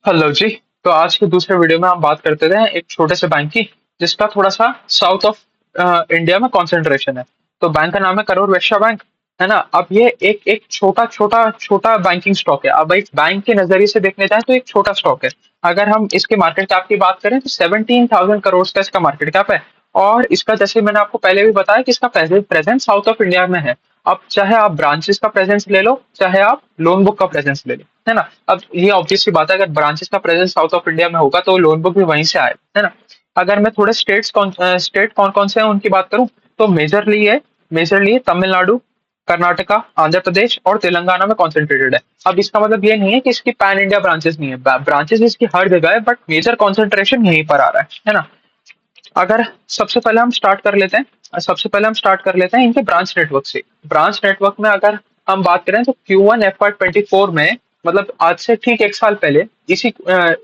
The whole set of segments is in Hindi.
हेलो जी। तो आज के दूसरे वीडियो में हम बात करते थे एक छोटे से बैंक की, जिसका थोड़ा सा साउथ ऑफ इंडिया में कंसंट्रेशन है। तो बैंक का नाम है करूर वैश्य बैंक, है ना। अब ये एक एक छोटा छोटा छोटा बैंकिंग स्टॉक है। अब एक बैंक के नजरिए से देखने जाए तो एक छोटा स्टॉक है। अगर हम इसके मार्केट कैप की बात करें तो 17,000 करोड़ का इसका मार्केट कैप है। और इसका, जैसे मैंने आपको पहले भी बताया, कि इसका प्रेजेंस साउथ ऑफ इंडिया में है। अब चाहे आप ब्रांचेस का प्रेजेंस ले लो, चाहे आप लोन बुक का प्रेजेंस ले लो, है ना। अब ये ऑब्वियस सी बात है, अगर ब्रांचेस का प्रेजेंस साउथ ऑफ इंडिया में होगा तो लोन बुक भी वहीं से आए, है ना। अगर मैं थोड़े स्टेट कौन कौन से हैं उनकी बात करूं, तो मेजरली तमिलनाडु, कर्नाटका, आंध्र प्रदेश और तेलंगाना में कॉन्सेंट्रेटेड है। अब इसका मतलब ये नहीं है कि इसकी पैन इंडिया ब्रांचेस नहीं है, ब्रांचेस इसकी हर जगह है, बट मेजर कॉन्सेंट्रेशन यहीं पर आ रहा है ना। अगर सबसे पहले हम स्टार्ट कर लेते हैं इनके ब्रांच नेटवर्क से। ब्रांच नेटवर्क में अगर हम बात करें तो Q1 FY 24 में, मतलब आज से ठीक एक साल पहले,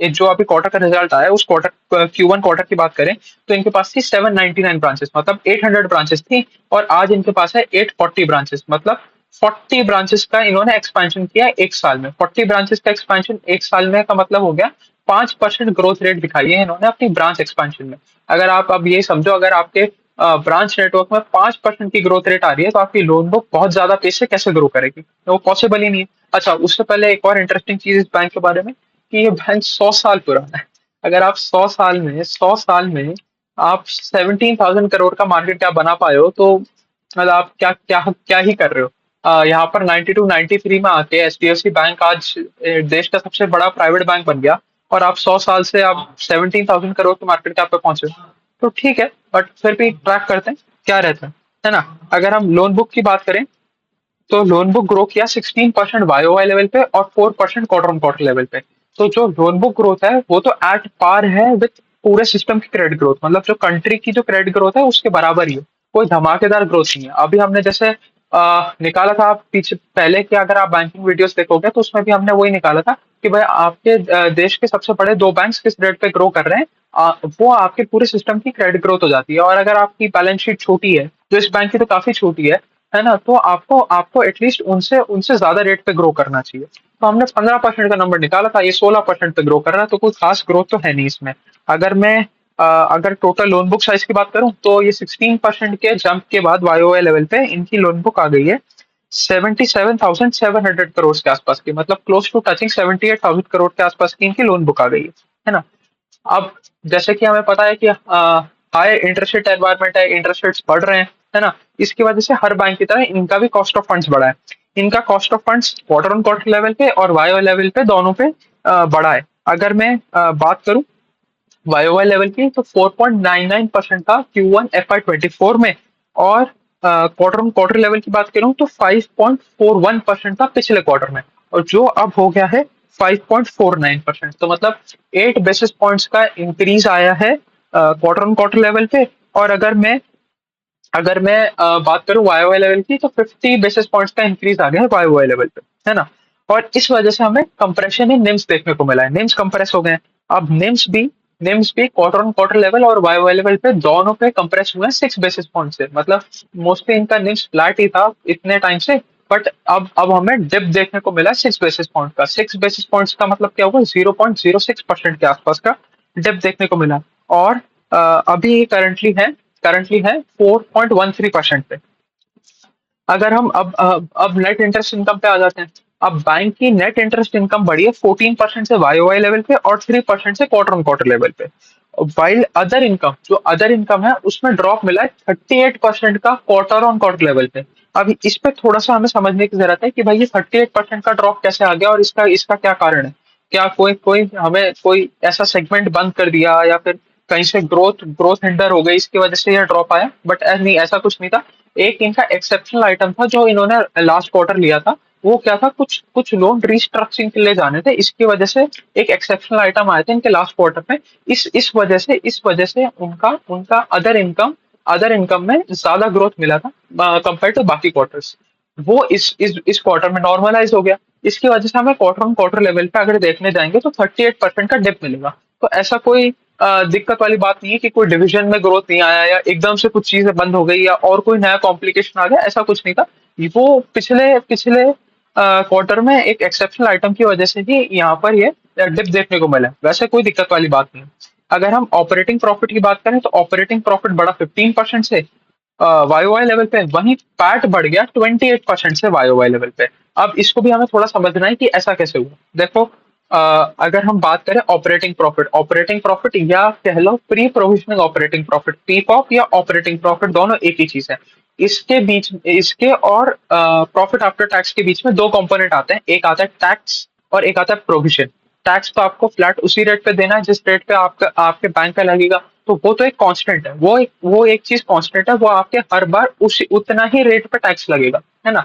जो अभी क्वार्टर का रिजल्ट आया, उस क्वार्टर Q1 क्वार्टर की बात करें तो इनके पास थी 799 ब्रांचेस, मतलब 800 ब्रांचेस थी। और आज इनके पास है 840 ब्रांचेस, मतलब 40 ब्रांचेस का इन्होंने एक्सपेंशन किया है एक साल में। 40 ब्रांचेस का एक्सपेंशन एक साल में का मतलब हो गया 5% ग्रोथ रेट दिखाई है इन्होंने अपनी ब्रांच एक्सपेंशन में। अगर आप अब ये समझो, अगर आपके ब्रांच नेटवर्क में 5% की ग्रोथ रेट आ रही है, तो आपकी लोन बुक बहुत ज्यादा पेज से कैसे ग्रो करेगी, तो वो पॉसिबल ही नहीं है। अच्छा, उससे पहले एक और इंटरेस्टिंग चीज इस बैंक के बारे में, कि ये बैंक 100 साल पुराना है। अगर आप 100 साल में आप 17,000 करोड़ का मार्केट कैप बना पाए हो, तो मतलब आप क्या क्या क्या ही कर रहे हो। यहाँ पर 92 93 में आके HDFC बैंक आज देश का सबसे बड़ा प्राइवेट बैंक बन गया। और आप 100 साल से आप 17,000 करोड़ के मार्केट कैप पे पहुंचे हो। तो ठीक है, बट फिर भी ट्रैक करते हैं क्या रहता है ना। अगर हम लोन बुक की बात करें तो लोन बुक ग्रो किया 16% YOY लेवल पे और 4% क्वार्टर ऑन क्वार्टर लेवल पे। तो जो लोन बुक ग्रोथ है वो तो एट पार है विद पूरे सिस्टम की क्रेडिट ग्रोथ, मतलब जो कंट्री की जो क्रेडिट ग्रोथ है उसके बराबर ही है। कोई धमाकेदार ग्रोथ नहीं है। अभी हमने जैसे निकाला था पीछे पहले, कि अगर आप बैंकिंग वीडियोस देखोगे तो उसमें भी हमने वही निकाला था कि भाई आपके देश के सबसे बड़े दो बैंक्स किस रेट पे ग्रो कर रहे हैं। वो आपके पूरे सिस्टम की क्रेडिट ग्रोथ हो जाती है। और अगर आपकी बैलेंस शीट छोटी है, जो इस बैंक की तो काफी छोटी है ना, तो आपको आपको एटलीस्ट उनसे उनसे ज्यादा रेट पे ग्रो करना चाहिए। तो हमने 15% का नंबर निकाला था, ये 16% पे ग्रो कर रहा है, तो कोई खास ग्रोथ तो है नहीं इसमें। अगर मैं अगर टोटल लोन बुक साइज की बात करूं तो ये 16% के जंप के बाद YOY लेवल पे इनकी लोन बुक आ गई है 77,700 करोड़ के आसपास की, मतलब क्लोज टू टचिंग 78,000 करोड़ के आसपास की इनकी लोन बुक आ गई है ना। अब जैसे कि हमें पता है कि हाई इंटरेस्ट रेट एनवायरमेंट है, इंटरेस्ट रेट्स बढ़ रहे हैं, है ना। इसकी वजह से हर बैंक की तरह इनका भी कॉस्ट ऑफ फंड्स बढ़ा है। इनका cost of funds quarter on quarter level पे और YOY लेवल पे दोनों पे बढ़ा है। अगर मैं बात करूं YOY लेवल की, तो 4.99% का Q1 FY 24 में। और क्वार्टर ऑन क्वार्टर लेवल की बात करूं तो 5.41% था पिछले क्वार्टर में। और जो अब हो गया है 5.49%, तो मतलब 8 बेसिस पॉइंट्स का इंक्रीज आया है क्वार्टर ऑन क्वार्टर लेवल पे। और अगर मैं बात करूं YOY लेवल की, तो 50 बेसिस पॉइंट्स का इंक्रीज आ गया है YOY लेवल पे, है ना। और इस वजह से हमें कंप्रेशन इन निम्स देखने को मिला है, निम्स कंप्रेस हो गए हैं। अब निम्स भी क्वार्टर ऑन क्वार्टर लेवल और YOY लेवल पे दोनों पे कंप्रेस हुए हैं 6 बेसिस पॉइंट से, मतलब मोस्टली इनका निम्स फ्लैट ही था इतने टाइम से। बट अब हमें डिप देखने को मिला 6 बेसिस पॉइंट का। 6 बेसिस पॉइंट्स का मतलब क्या हुआ, 0.06% के आसपास का डिप देखने को मिला। और अभी करंटली है 4.13% पे। अगर हम अब नेट इंटरेस्ट इनकम पे आ जाते हैं। अब बैंक की नेट इंटरेस्ट इनकम बढ़ी है 14% से YOY लेवल पे और 3% से क्वार्टर ऑन क्वार्टर लेवल पे। वाइल अदर इनकम है उसमें ड्रॉप मिला है 38% का क्वार्टर ऑन क्वार्टर लेवल पे। अब इस पे थोड़ा सा हमें समझने की जरूरत है कि भाई ये 38% का ड्रॉप कैसे आ गया और इसका इसका क्या कारण है। क्या कोई कोई हमें कोई ऐसा सेगमेंट बंद कर दिया, या फिर कहीं से ग्रोथ ग्रोथ हिंडर हो गई इसकी वजह से यह ड्रॉप आया, बट नहीं, ऐसा कुछ नहीं था। एक इनका एक्सेप्शनल आइटम था जो इन्होंने लास्ट क्वार्टर लिया था। वो क्या था, कुछ कुछ लोन रिस्ट्रक्चरिंग के लिए जाने थे, इसकी वजह से एक एक्सेप्शनल आइटम आए थे इनके लास्ट क्वार्टर में। इस वजह से उनका उनका अदर इनकम में ज्यादा ग्रोथ मिला था कंपेयर टू बाकी क्वार्टर्स। वो इस क्वार्टर में नॉर्मलाइज हो गया। इसकी वजह से हमें क्वार्टर ऑन क्वार्टर लेवल पे अगर देखने जाएंगे तो 38% का डिप मिलेगा। तो ऐसा कोई दिक्कत वाली बात नहीं है कि कोई डिवीजन में ग्रोथ नहीं आया, या एकदम से कुछ चीजें बंद हो गई, या और कोई नया कॉम्प्लिकेशन आ गया, ऐसा कुछ नहीं था। वो पिछले पिछले क्वार्टर में एक एक्सेप्शनल आइटम की वजह से ही यहाँ पर ये डिप देखने को मिला है, वैसे कोई दिक्कत वाली बात नहीं है। अगर हम ऑपरेटिंग प्रॉफिट की बात करें तो ऑपरेटिंग प्रॉफिट बढ़ा 15% से वाई वाई लेवल पे, वहीं पैट बढ़ गया 28% से वाई वाई लेवल पे। अब इसको भी हमें थोड़ा समझना है कि ऐसा कैसे हुआ। देखो, अगर हम बात करें ऑपरेटिंग प्रॉफिट या कह लो प्री प्रोविजनिंग ऑपरेटिंग प्रॉफिट, पीपॉप या ऑपरेटिंग प्रॉफिट दोनों एक ही चीज है। इसके और प्रॉफिट आफ्टर टैक्स के बीच में दो कंपोनेंट आते हैं, एक आता है टैक्स और एक आता है प्रोविजन। टैक्स तो आपको फ्लैट उसी रेट पे देना है जिस रेट पे आपका आपके बैंक का लगेगा, तो वो तो एक कांस्टेंट है, वो एक चीज कांस्टेंट है, वो आपके हर बार उसी उतना ही रेट पे टैक्स लगेगा, है ना।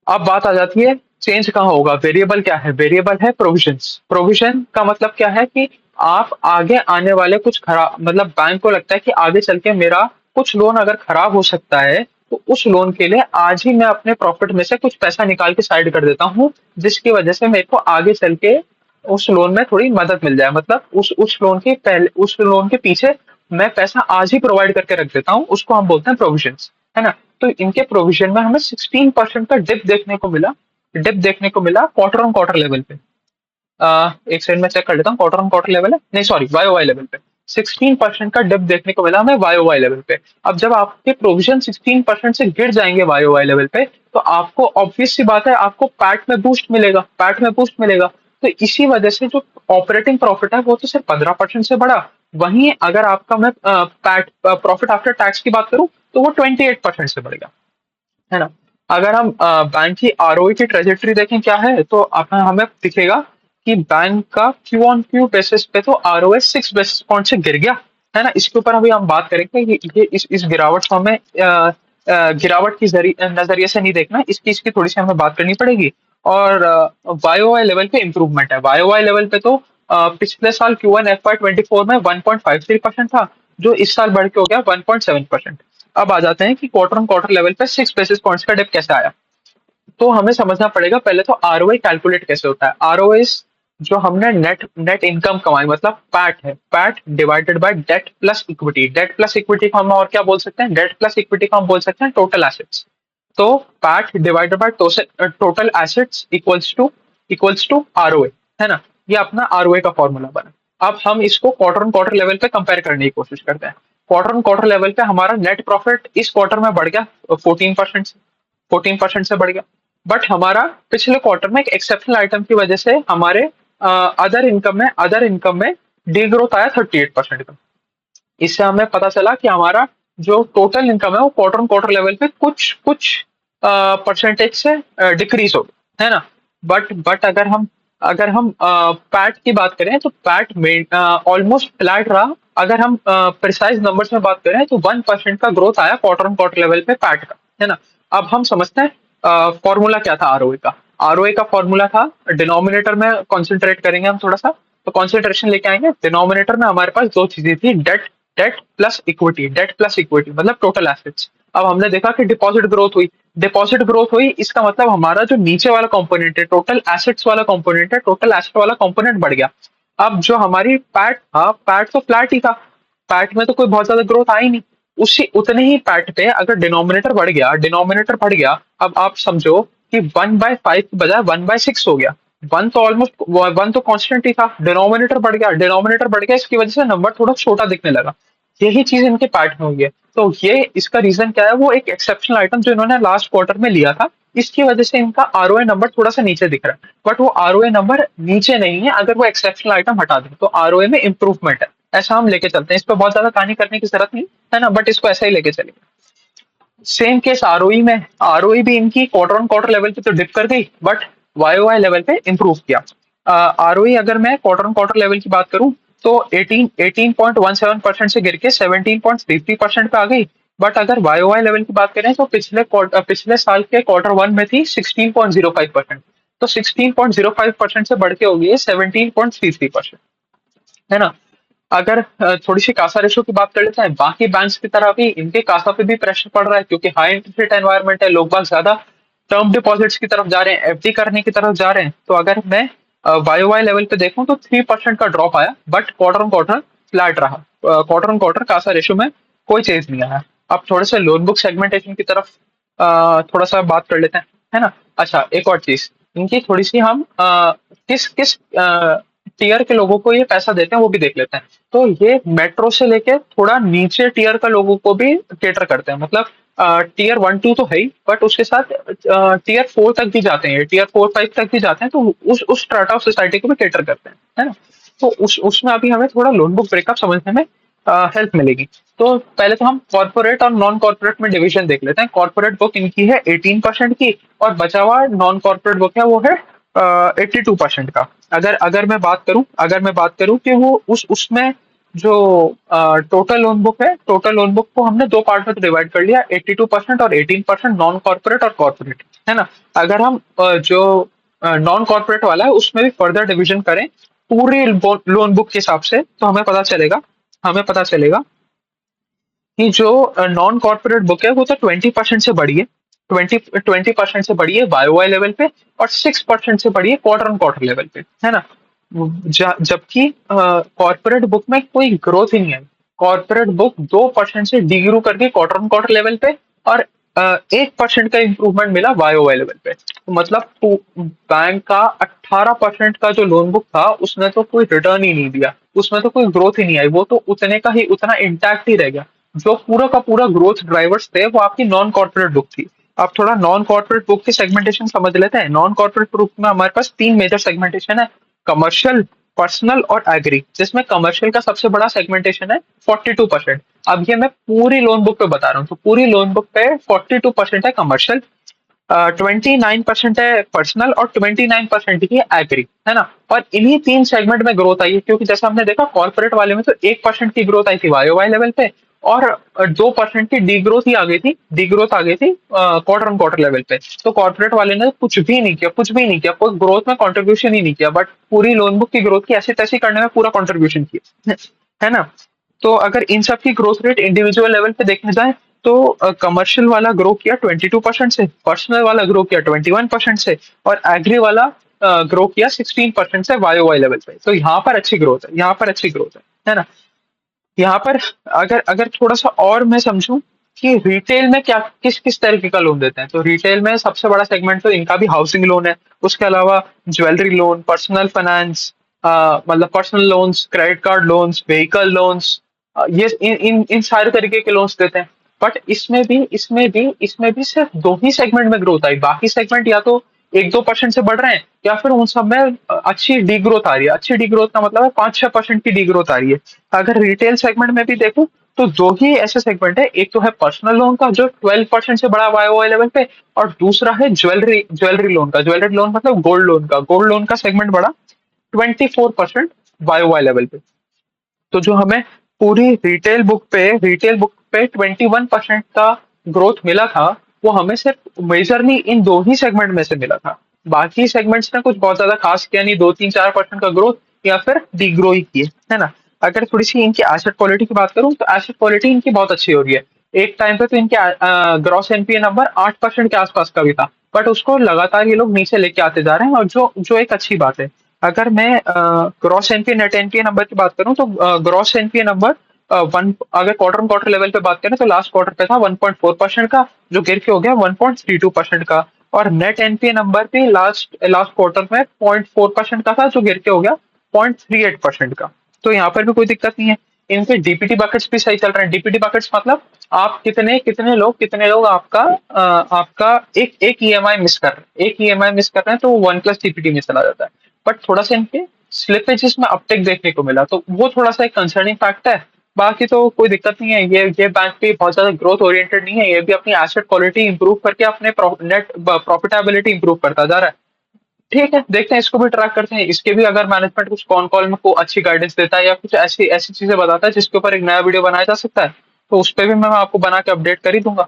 अब बात आ जाती है चेंज कहाँ होगा, वेरिएबल क्या है, वेरिएबल है प्रोविजंस। प्रोविजन का मतलब क्या है कि आप आगे आने वाले कुछ खराब, मतलब बैंक को लगता है कि आगे चल के मेरा कुछ लोन अगर खराब हो सकता है, तो उस लोन के लिए आज ही मैं अपने प्रॉफिट में से कुछ पैसा निकाल के साइड कर देता हूँ, जिसकी वजह से मेरे को आगे चल के उस लोन में थोड़ी मदद मिल जाए। मतलब उस लोन के पीछे मैं पैसा आज ही प्रोवाइड करके रख देता हूँ, उसको हम बोलते हैं प्रोविजंस, है ना। तो इनके प्रोविजन में हमें 16% का डिप देखने को मिला क्वार्टर ऑन क्वार्टर लेवल पे। एक सेकंड में चेक कर लेता हूँ, क्वार्टर ऑन क्वार्टर लेवल है, नहीं सॉरी, वाई वाई लेवल पे 16% का डिप देखने को मिला हमें वाई वाई लेवल पे। अब जब आपके प्रोविजन 16% से गिर जाएंगे वाई वाई लेवल पे, तो आपको ऑब्वियस सी बात है, आपको पैट में बूस्ट मिलेगा। तो इसी वजह से जो ऑपरेटिंग प्रॉफिट है वो तो सिर्फ 15% से बढ़ा। वहीं अगर आपका मैं पैट प्रॉफिट आफ्टर टैक्स की बात करूं, तो वो 28% से बढ़ गया, है ना। अगर हम बैंक की आरओई की ट्रेजेक्टरी देखें क्या है, तो हमें दिखेगा कि बैंक का क्यू ऑन क्यू बेसिस पे तो आरओए 6 बेसिस पॉइंट से गिर गया, है ना। इसके ऊपर अभी हम बात करेंगे कि ये इस गिरावट को हमें गिरावट की नजरिए से नहीं देखना, इसकी थोड़ी सी हमें बात करनी पड़ेगी। और वाईओवाई लेवल पे इंप्रूवमेंट है, वाईओवाई लेवल पे तो पिछले साल Q1 FY24 में 1.53% था, जो इस साल बढ़ के हो गया 1.7%। अब आ जाते हैं कि क्वार्टर ऑन क्वार्टर लेवल पे 6 बेसिस पॉइंट्स का डिप कैसे आया। तो हमें समझना पड़ेगा पहले तो आरओआई कैलकुलेट कैसे होता है। आरओआई जो हमने नेट नेट इनकम कमाई, मतलब पैट है, PAT divided by debt plus equity. Debt plus equity को हम और क्या बोल सकते हैं, डेट प्लस इक्विटी को हम बोल सकते हैं टोटल एसेट्स। तो PAT divided by total assets equals to ROA, है ना। ये अपना आरओए का फॉर्मूला बना। अब हम इसको क्वार्टर ऑन क्वार्टर लेवल पे कंपेयर करने की कोशिश करते हैं। क्वार्टर ऑन क्वार्टर लेवल पे हमारा नेट प्रॉफिट इस क्वार्टर में बढ़ गया 14% से बढ़ गया। बट हमारा पिछले क्वार्टर में एक एक्सेप्शनल आइटम की वजह से हमारे अदर इनकम में डी ग्रोथ आया 38% का। इससे हमें पता चला कि हमारा जो टोटल इनकम है वो क्वार्टर ऑन क्वार्टर लेवल पे कुछ कुछ परसेंटेज से डिक्रीज हो गया, है ना। बट अगर हम पैट की बात करें तो पैट में ऑलमोस्ट फ्लैट रहा। अगर हम प्रिसाइज नंबर्स में बात करें तो 1% का ग्रोथ आया क्वार्टर ऑन क्वार्टर लेवल पे पैट का, है ना। अब हम समझते हैं फॉर्मूला क्या था आरओए का। आरओए का फॉर्मूला था, डिनोमिनेटर में कॉन्सेंट्रेट करेंगे हम थोड़ा सा, तो कॉन्सेंट्रेशन लेके आएंगे। डिनोमिनेटर में हमारे पास दो चीजें थी, डेट डेट प्लस इक्विटी मतलब टोटल एसेट्स। अब हमने देखा कि डिपॉजिट ग्रोथ हुई, इसका मतलब हमारा जो नीचे वाला कंपोनेंट है, टोटल एसेट वाला कंपोनेंट बढ़ गया। अब जो हमारी पैट था, पैट तो फ्लैट ही था, पैट में तो कोई बहुत ज्यादा ग्रोथ आई नहीं। उसी उतने ही पैट पे अगर डिनोमिनेटर बढ़ गया, अब आप समझो कि 1/5 की बजाय 1/6 हो गया। वन तो कांस्टेंट ही था, डिनोमिनेटर बढ़ गया, इसकी वजह से नंबर थोड़ा छोटा दिखने लगा। यही चीज इनके पैट में हुई है। तो ये इसका रीजन क्या है, वो एक एक्सेप्शनल आइटम जो इन्होंने लास्ट क्वार्टर में लिया था, इसकी वजह से इनका आरओए नंबर थोड़ा सा नीचे दिख रहा है। बट वो आरओए नंबर नीचे नहीं है, अगर वो एक्सेप्शनल आइटम हटा दें तो आरओए में इंप्रूवमेंट है। ऐसा हम लेके चलते हैं, इस पर बहुत ज्यादा कहानी करने की जरूरत नहीं, है ना, बट इसको ऐसा ही लेके चलेंगे। सेम केस आरओई में, आरओई भी इनकी क्वार्टर ऑन क्वार्टर लेवल पे तो डिप कर गई, बट वाईओवाई लेवल पे इंप्रूव किया। आरओई अगर मैं क्वार्टर ऑन क्वार्टर लेवल की बात करूं, तो 18.17% से गिर के 17.33% पे आ गई। बट अगर वाईओवाई लेवल की बात करें तो पिछले साल के क्वार्टर 1 में थी 16.05%, तो 16.05% से बढ़ के हो गई है 17.33%, है ना। अगर थोड़ी सी कासा रेशो की बात कर लेते हैं, बाकी बैंक्स की तरह भी इनके कासा पे भी प्रेशर पड़ रहा है, क्योंकि हाई इंटरेस्ट रेट एनवायरमेंट है, लोग बाग ज्यादा टर्म डिपॉजिट्स की तरफ जा रहे हैं, एफडी करने की तरफ जा रहे हैं। तो अगर मैं वाईओवाई लेवल पे देखूं तो 3% का ड्रॉप आया, but quarter on quarter flat रहा। Quarter on quarter CASA ratio में कोई चेंज नहीं आया। अब थोड़े से लोन बुक सेगमेंटेशन की तरफ थोड़ा सा बात कर लेते हैं, है ना। अच्छा, एक और चीज, इनकी थोड़ी सी हम किस किस टीयर के लोगों को ये पैसा देते हैं वो भी देख लेते हैं। तो ये मेट्रो से लेके थोड़ा नीचे टीयर का लोगों को भी केटर करते हैं, मतलब टीयर 1 2 तो है ही, बट उसके साथ टीयर 4 तक भी जाते हैं, टीयर 4 5 तक भी जाते हैं, तो उस स्ट्राटा ऑफ सोसाइटी को भी केटर करते हैं, है ना। तो उस उसमें अभी हमें थोड़ा लोन बुक ब्रेकअप समझने में हेल्प मिलेगी। तो पहले तो हम कॉर्पोरेट और नॉन कॉर्पोरेट में डिवीजन देख लेते हैं। कॉर्पोरेट बुक इनकी है 18% की, और बचा हुआ नॉन कॉर्पोरेट बुक है वो है 82% का। अगर मैं बात करूं कि वो उसमें जो टोटल लोन बुक है, टोटल लोन बुक को हमने दो पार्ट में डिवाइड कर लिया, 82% और 18% नॉन कॉर्पोरेट और कॉर्पोरेट, है ना। अगर हम जो नॉन कॉर्पोरेट वाला है उसमें भी फर्दर डिवीजन करें पूरी लोन बुक के हिसाब से, तो हमें पता चलेगा कि जो नॉन कॉर्पोरेट बुक है वो तो 20% से बढ़ी है, 20% से बढ़ी है वाई लेवल पे, और 6% से बढ़ी है क्वार्टर ऑन क्वार्टर लेवल पे, है ना। जबकि कॉर्पोरेट बुक में कोई ग्रोथ ही नहीं है। कॉर्पोरेट बुक 2% से डिग्रू करके क्वार्टर ऑन क्वार्टर लेवल पे, और 1% का इंप्रूवमेंट मिला वाई लेवल पे। तो मतलब बैंक का 18% का जो लोन बुक था उसने तो कोई रिटर्न ही नहीं दिया, उसमें तो कोई ग्रोथ ही नहीं आई, वो तो उतने का ही उतना इंटैक्ट ही रह गया। जो पूरा का पूरा ग्रोथ ड्राइवर्स थे वो आपकी नॉन कॉर्पोरेट बुक थी। अब थोड़ा नॉन कॉर्पोरेट बुक की सेगमेंटेशन समझ लेते हैं। नॉन कॉर्पोरेट बुक में हमारे पास तीन मेजर सेगमेंटेशन है, कमर्शियल, पर्सनल और एग्री, जिसमें कमर्शियल का सबसे बड़ा सेगमेंटेशन है 42%। अब ये मैं पूरी लोन बुक पे बता रहा हूँ, तो पूरी लोन बुक पे 42% है कमर्शियल, 29% है पर्सनल, और 29% ही एग्री, है ना। और इन्हीं तीन सेगमेंट में ग्रोथ आई है, क्योंकि जैसा हमने देखा कॉर्पोरेट वाले में तो 1% की ग्रोथ आई थी वाई लेवल पे, और 2% की डी ग्रोथ ही आ गई थी, डी ग्रोथ आ गई थी क्वार्टर ऑन क्वार्टर लेवल पे। तो कॉर्पोरेट वाले ने कुछ भी नहीं किया, कोई ग्रोथ में कंट्रीब्यूशन ही नहीं किया, बट पूरी लोन बुक की ग्रोथ की ऐसी तैसी करने में पूरा कंट्रीब्यूशन किया, है ना। तो अगर इन सब की ग्रोथ रेट इंडिविजुअल लेवल पे देखने जाए, तो कमर्शियल वाला ग्रो किया 22% से, पर्सनल वाला ग्रो किया 21% से, और एग्री वाला ग्रो किया 16% से वाई लेवल पे। तो यहाँ पर अच्छी ग्रोथ है, है ना। यहाँ पर अगर अगर थोड़ा सा और मैं समझूं कि रिटेल में क्या किस किस तरीके का लोन देते हैं, तो रिटेल में सबसे बड़ा सेगमेंट तो इनका भी हाउसिंग लोन है। उसके अलावा ज्वेलरी लोन, पर्सनल फाइनेंस, मतलब personal loans, credit card loans, vehicle loans, ये इन सारे तरीके के लोन्स देते हैं। बट इसमें भी सिर्फ दो ही सेगमेंट में ग्रोथ आई, बाकी सेगमेंट या तो 1-2% से बढ़ रहे हैं, या फिर उन सब में अच्छी डी ग्रोथ आ रही है। अच्छी डी ग्रोथ का मतलब है 5-6% की डी ग्रोथ आ रही है। अगर रिटेल सेगमेंट में भी देखूं तो दो ही ऐसे सेगमेंट है, एक तो है पर्सनल लोन का जो 12% से बड़ा वाई लेवल पे, और दूसरा है ज्वेलरी लोन का। ज्वेलरी लोन मतलब गोल्ड लोन का सेगमेंट बड़ा 24% वाई लेवल पे। तो जो हमें पूरी रिटेल बुक पे 21% का ग्रोथ मिला था, वो हमें सिर्फ मेजरली इन दो ही सेगमेंट में से मिला था। बाकी सेगमेंट्स ने कुछ बहुत ज्यादा खास किया नहीं, 2-3-4% का ग्रोथ या फिर डिग्रो ही किए, है ना। अगर थोड़ी सी इनकी एसेट क्वालिटी की बात करूं तो एसेट क्वालिटी इनकी बहुत अच्छी हो रही है। एक टाइम पे तो इनके ग्रॉस एनपीए नंबर 8% के आसपास का भी था, बट उसको लगातार ये लोग नीचे लेके आते जा रहे हैं, और जो जो एक अच्छी बात है। अगर मैं gross NPA net NPA number की बात करूं तो ग्रॉस एनपीए नंबर वन, अगर क्वार्टर क्वार्टर लेवल पे बात करें तो लास्ट क्वार्टर पे था 1.4% का, जो गिर के हो गया 1.32% का। और नेट एनपीए नंबर भी लास्ट लास्ट क्वार्टर में 0.4% का था, जो गिर के हो गया 0.38% का। तो यहाँ पर भी कोई दिक्कत नहीं है। इनके डीपीटी बकेट्स भी सही चल रहे हैं। डीपीटी बकेट्स मतलब आप कितने लोग आपका एक एक ईएमआई मिस कर रहे हैं, तो 1+ डीपीटी में चला जाता है। बट थोड़ा सा इनके स्लिपेजेस में अपटेक देखने को मिला, तो वो थोड़ा सा एक कंसर्निंग फैक्ट है। बाकी तो कोई दिक्कत नहीं है। ये बैंक भी बहुत ज्यादा ग्रोथ ओरिएंटेड नहीं है, ये भी अपनी एसेट क्वालिटी इंप्रूव करके अपने नेट प्रॉफिटेबिलिटी इंप्रूव करता जा रहा है। ठीक है, देखते हैं, इसको भी ट्रैक करते हैं। इसके भी अगर मैनेजमेंट कुछ कॉन कॉल में को अच्छी गाइडेंस देता है या कुछ ऐसी ऐसी चीजें बताता है जिसके ऊपर एक नया वीडियो बनाया जा सकता है, तो उस पर भी मैं आपको बना के अपडेट कर ही दूंगा।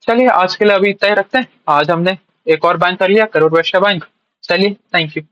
चलिए आज के लिए अभी इतना ही रखते हैं। आज हमने एक और बैंक कर लिया, करूर वैश्य बैंक। चलिए, थैंक यू।